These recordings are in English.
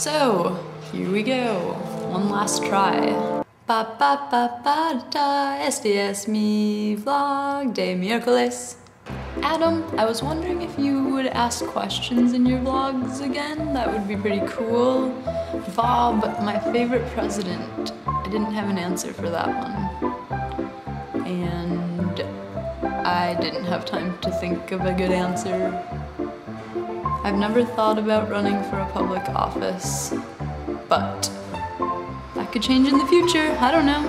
So, here we go. One last try. Ba ba ba ba da, SDS me vlog de miércoles. Adam, I was wondering if you would ask questions in your vlogs again. That would be pretty cool. Bob, my favorite president. I didn't have an answer for that one. And I didn't have time to think of a good answer. I've never thought about running for a public office, but that could change in the future. I don't know.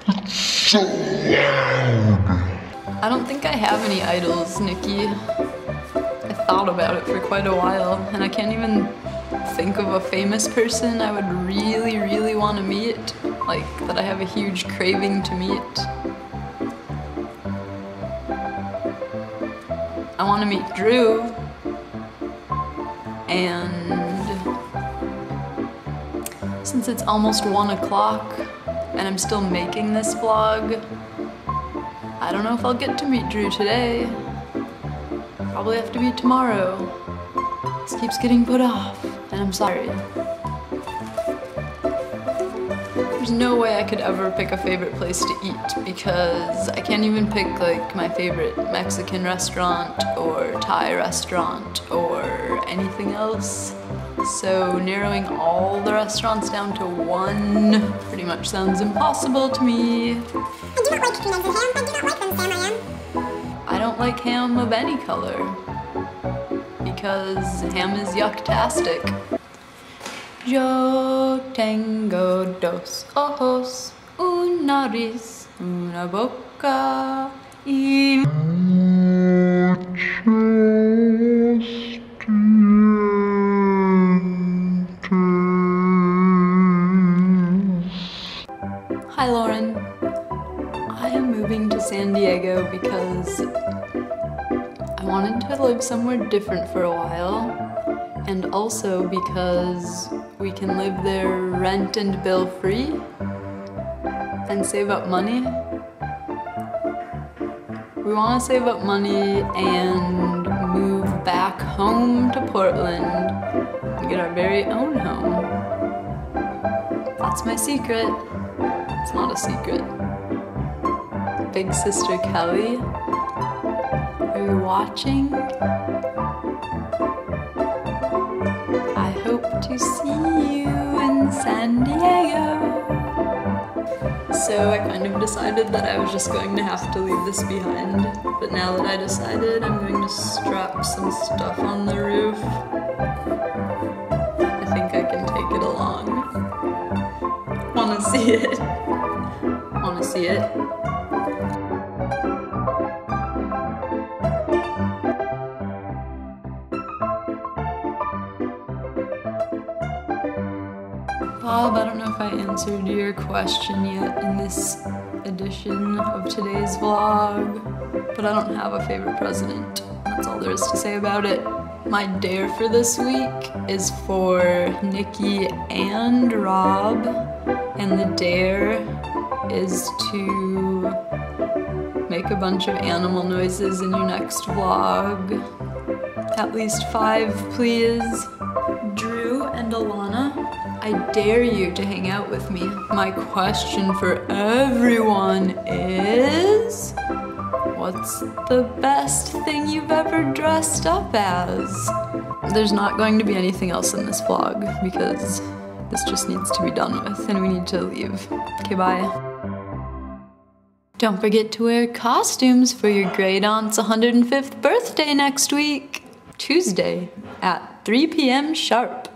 It's so loud. I don't think I have any idols, Nikki. I thought about it for quite a while, and I can't even think of a famous person I would really want to meet, like that I have a huge craving to meet. I want to meet Drew, and since it's almost 1 o'clock and I'm still making this vlog, I don't know if I'll get to meet Drew today. Probably have to be tomorrow. This keeps getting put off, and I'm sorry. There's no way I could ever pick a favorite place to eat because I can't even pick like my favorite Mexican restaurant or Thai restaurant or anything else. So narrowing all the restaurants down to one pretty much sounds impossible to me. I do not like green eggs and ham. I do not like them, Sam, I am. I don't like ham of any color because ham is yucktastic. Yo tengo dos ojos, un nariz, una boca y... Hi Lauren. I am moving to San Diego because I wanted to live somewhere different for a while, and also because we can live there rent and bill free and save up money. We want to save up money and move back home to Portland and get our very own home. That's my secret. It's not a secret. Big sister Kelly, are you watching? I hope to see you in San Diego. So I kind of decided that I was just going to have to leave this behind, but now that I decided, I'm going to strap some stuff on the roof. I think I can take it along. Wanna see it? Wanna see it? Bob, I don't know if I answered your question yet in this edition of today's vlog, but I don't have a favorite president. That's all there is to say about it. My dare for this week is for Nikki and Rob, and the dare is to make a bunch of animal noises in your next vlog. At least 5, please. Drew and Alana, I dare you to hang out with me. My question for everyone is, what's the best thing you've ever dressed up as? There's not going to be anything else in this vlog because this just needs to be done with and we need to leave. Okay, bye. Don't forget to wear costumes for your great aunt's 105th birthday next week, Tuesday at 3 p.m. sharp.